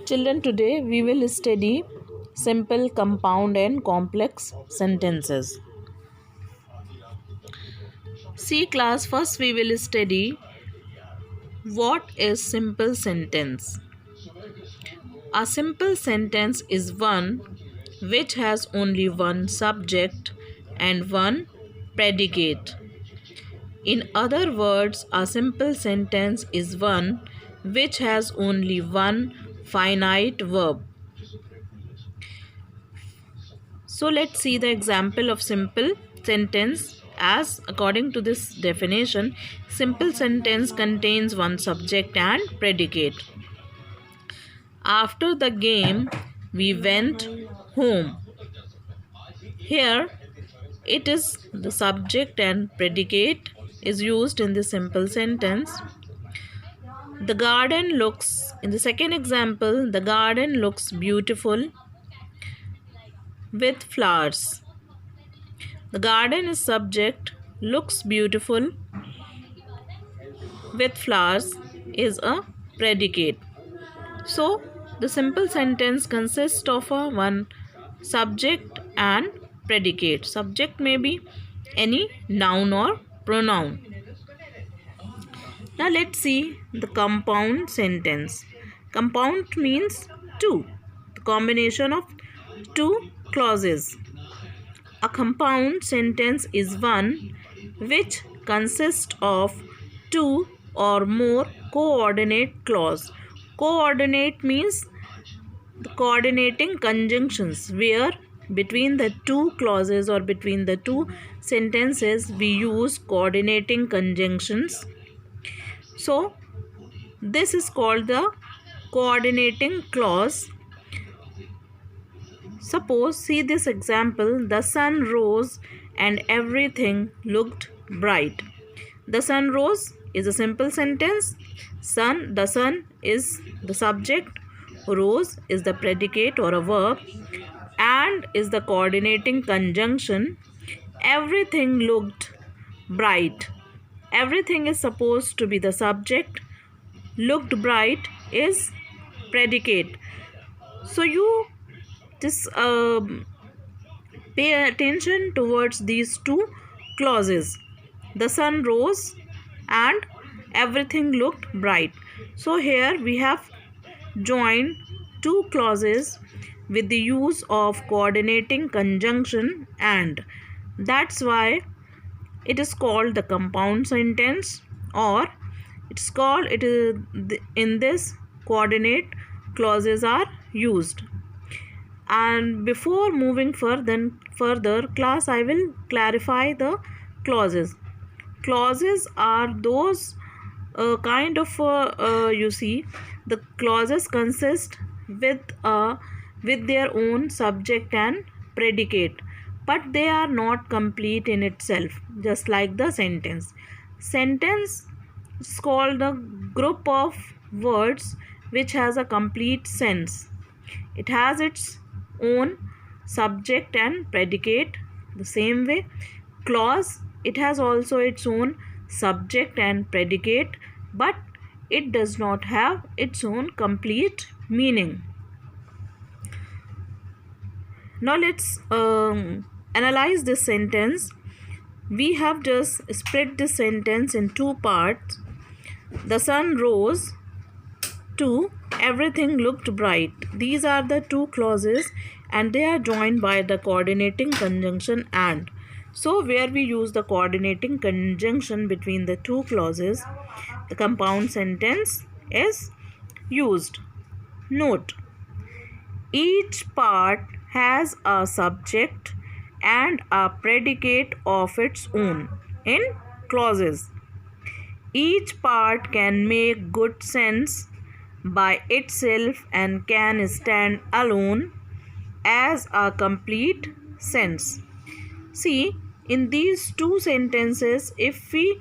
Children, today we will study simple, compound, and complex sentences. See, class, first we will study what is simple sentence. A simple sentence is one which has only one subject and one predicate. In other words, a simple sentence is one which has only one finite verb. So let's see the example of simple sentence. As according to this definition, simple sentence contains one subject and predicate. After the game, we went home. Here, it is the subject and predicate is used in the simple sentence. The garden looks, in the second example, the garden looks beautiful with flowers. The garden is subject, looks beautiful with flowers is a predicate. So, the simple sentence consists of one subject and predicate. Subject may be any noun or pronoun. Now, let's see the compound sentence. Compound means two, the combination of two clauses. A compound sentence is one which consists of two or more coordinate clause. Coordinate means the coordinating conjunctions, where between the two clauses or between the two sentences we use coordinating conjunctions. So this is called the coordinating clause. Suppose, see this example, the sun rose and everything looked bright. The sun rose is a simple sentence. The sun is the subject, rose is the predicate or a verb, and is the coordinating conjunction. Everything looked bright. Everything is supposed to be the subject. Looked bright is predicate. So you just pay attention towards these two clauses. The sun rose and everything looked bright. So here we have joined two clauses with the use of coordinating conjunction, and that's why it is called the compound sentence, or it's called in this coordinate clauses are used. And before moving further class, I will clarify the clauses. Clauses are those kind of you see, the clauses consist with their own subject and predicate, but they are not complete in itself, just like the sentence. Sentence is called a group of words which has a complete sense. It has its own subject and predicate. The same way, clause, it has also its own subject and predicate, but it does not have its own complete meaning. Now let's analyze this sentence. We have just split this sentence in two parts. The sun rose to everything looked bright. These are the two clauses and they are joined by the coordinating conjunction and. So where we use the coordinating conjunction between the two clauses, the compound sentence is used. Note, each part has a subject and a predicate of its own in clauses. Each part can make good sense by itself and can stand alone as a complete sense. See, in these two sentences, if we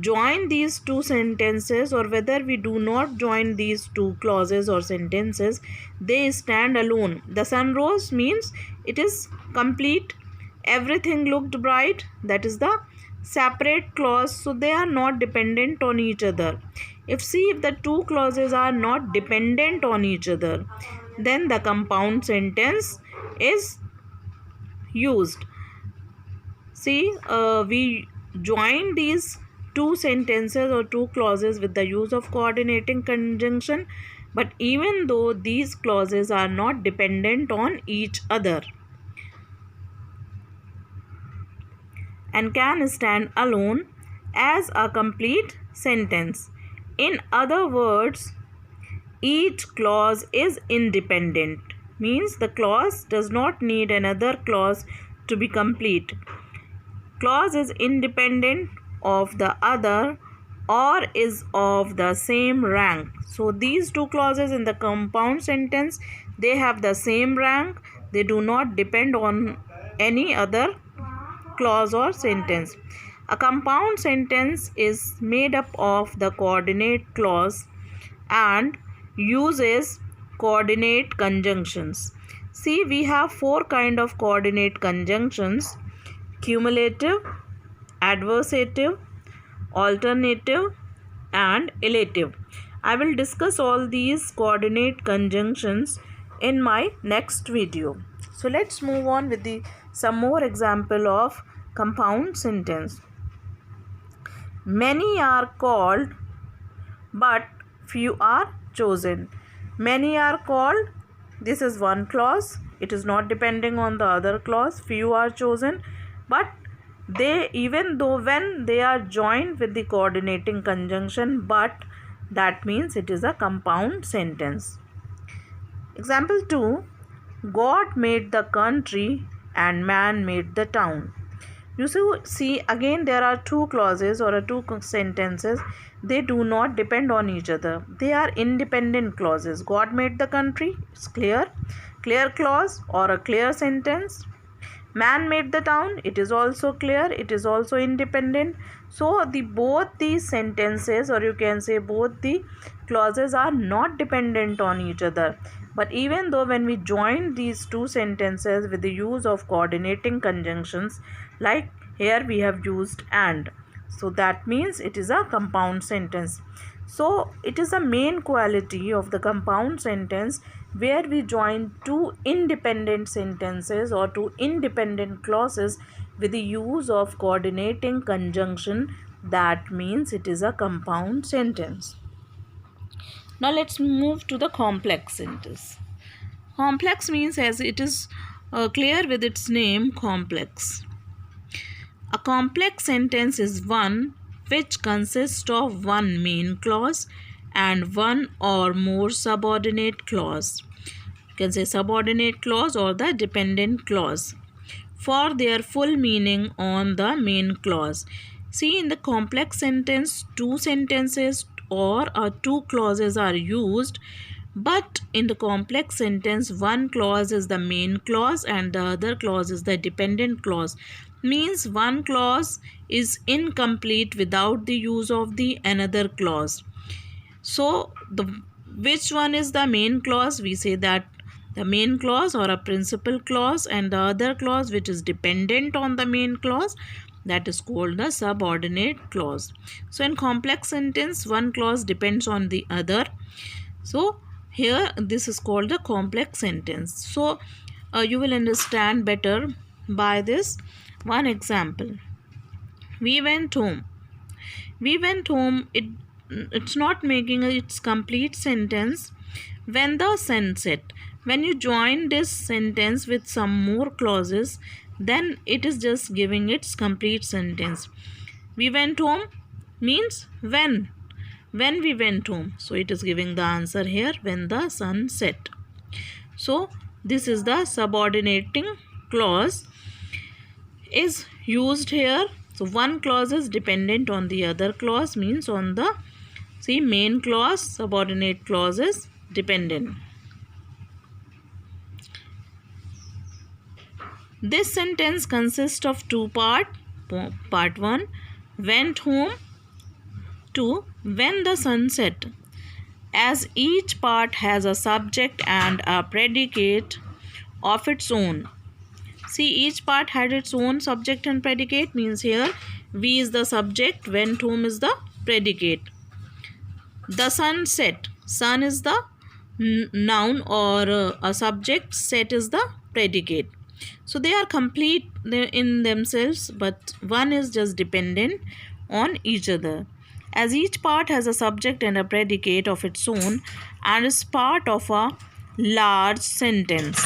join these two sentences or whether we do not join these two clauses or sentences, they stand alone. The sun rose means it is complete. Everything looked bright, that is the separate clause, so they are not dependent on each other. If the two clauses are not dependent on each other, then the compound sentence is used. See, we join these two sentences or two clauses with the use of coordinating conjunction, but even though these clauses are not dependent on each other and can stand alone as a complete sentence. In other words, each clause is independent, means the clause does not need another clause to be complete. Clause is independent of the other or is of the same rank. So these two clauses in the compound sentence, they have the same rank. They do not depend on any other clause or sentence. A compound sentence is made up of the coordinate clause and uses coordinate conjunctions. See, we have four kind of coordinate conjunctions: cumulative, adversative, alternative, and elative. I will discuss all these coordinate conjunctions in my next video. So let's move on with some more example of compound sentence. Many are called, but few are chosen. Many are called, this is one clause. It is not depending on the other clause. Few are chosen, but they, even though when they are joined with the coordinating conjunction, but that means it is a compound sentence. Example 2. God made the country and man made the town. You see, again there are two clauses or two sentences. They do not depend on each other. They are independent clauses. God made the country, it's clear clause or a clear sentence. Man made the town, it is also clear, it is also independent. So both these sentences, or you can say both the clauses, are not dependent on each other. But even though when we join these two sentences with the use of coordinating conjunctions, like here we have used and, so that means it is a compound sentence. So it is a main quality of the compound sentence where we join two independent sentences or two independent clauses with the use of coordinating conjunction. That means it is a compound sentence. Now let's move to the complex sentence. Complex means, as it is clear with its name, complex. A complex sentence is one which consists of one main clause and one or more subordinate clause. You can say subordinate clause or the dependent clause for their full meaning on the main clause. See, in the complex sentence, two sentences or two clauses are used, but in the complex sentence, one clause is the main clause and the other clause is the dependent clause. Means one clause is incomplete without the use of the another clause. So which one is the main clause? We say that the main clause or a principal clause, and the other clause which is dependent on the main clause, that is called the subordinate clause. So in complex sentence, one clause depends on the other. So here this is called the complex sentence. So you will understand better by this one example. We went home. We went home, it's not making its complete sentence when the sun set. When you join this sentence with some more clauses, then it is just giving its complete sentence. We went home means when we went home. So it is giving the answer here, when the sun set. So this is the subordinating clause is used here. So one clause is dependent on the other clause, means on the main clause. Subordinate clause is dependent. This sentence consists of two parts. Part 1, went home. 2, when the sun set. As each part has a subject and a predicate of its own. See, each part had its own subject and predicate, means here we is the subject, went home is the predicate. The sun set. Sun is the noun or a subject, set is the predicate. So they are complete in themselves, but one is just dependent on each other. As each part has a subject and a predicate of its own and is part of a large sentence,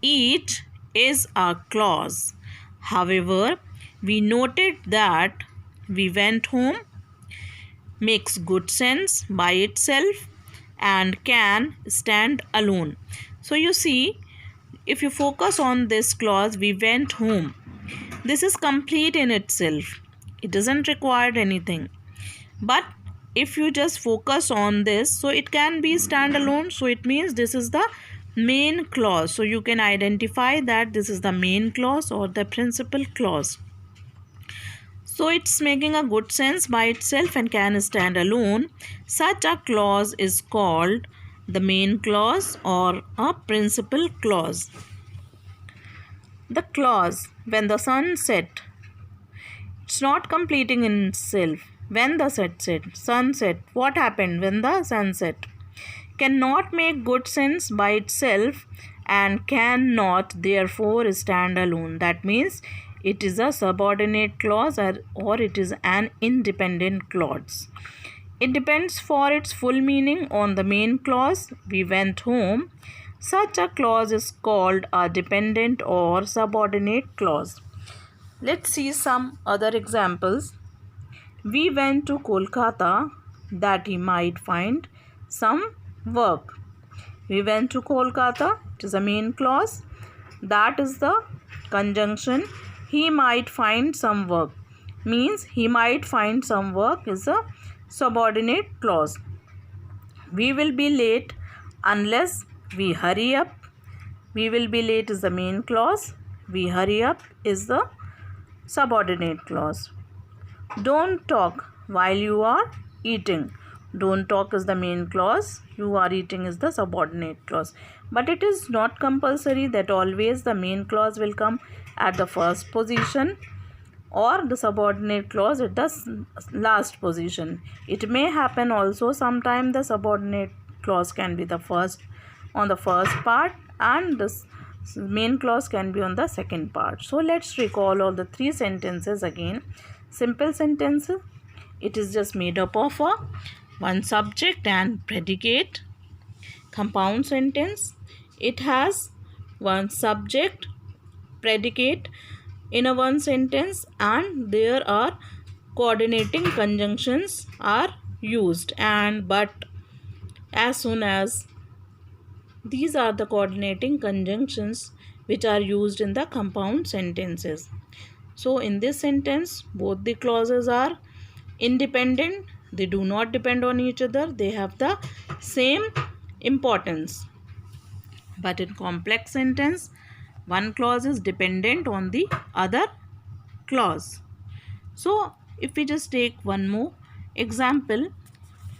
each is a clause. However, we noted that we went home makes good sense by itself and can stand alone. So you see, if you focus on this clause, we went home, this is complete in itself. It doesn't require anything. But if you just focus on this, so it can be standalone. So it means this is the main clause. So you can identify that this is the main clause or the principal clause. So it's making a good sense by itself and can stand alone. Such a clause is called the main clause or a principal clause. The clause when the sun set, it's not completing in itself. When the sun set, what happened when the sun set? Cannot make good sense by itself and cannot therefore stand alone. That means it is a subordinate clause or it is an independent clause. It depends for its full meaning on the main clause, we went home. Such a clause is called a dependent or subordinate clause. Let's see some other examples. We went to Kolkata that he might find some work. We went to Kolkata, it is a main clause. That is the conjunction. He might find some work. Means he might find some work is a subordinate clause. We will be late unless we hurry up. We will be late is the main clause. We hurry up is the subordinate clause. Don't talk while you are eating. Don't talk is the main clause. You are eating is the subordinate clause. But it is not compulsory that always the main clause will come at the first position or the subordinate clause at the last position. It may happen also sometime the subordinate clause can be the first on the first part and the main clause can be on the second part. So let's recall all the three sentences again. Simple sentence, it is just made up of one subject and predicate. Compound sentence, it has one subject, predicate in a one sentence and there are coordinating conjunctions are used and but as soon as these are the coordinating conjunctions which are used in the compound sentences. So in this sentence both the clauses are independent, they do not depend on each other, they have the same importance. But in complex sentence one clause is dependent on the other clause. So if we just take one more example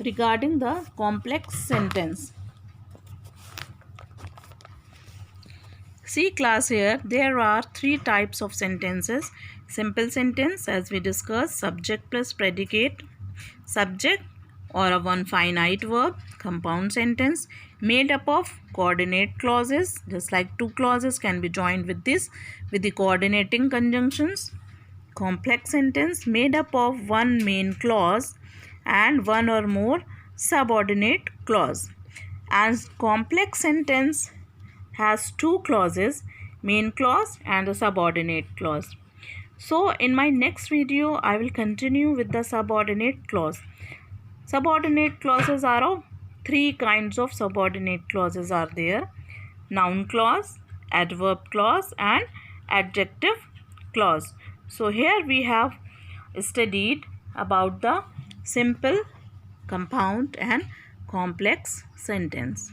regarding the complex sentence. See class, here there are three types of sentences. Simple sentence as we discussed, subject plus predicate, subject or a one finite verb. Compound sentence made up of coordinate clauses, just like two clauses can be joined with this with the coordinating conjunctions. Complex sentence made up of one main clause and one or more subordinate clause. And complex sentence has two clauses, main clause and the subordinate clause. So in my next video I will continue with the subordinate clause. Subordinate clauses are of three kinds of subordinate clauses are there: noun clause, adverb clause and adjective clause. So here we have studied about the simple, compound and complex sentence.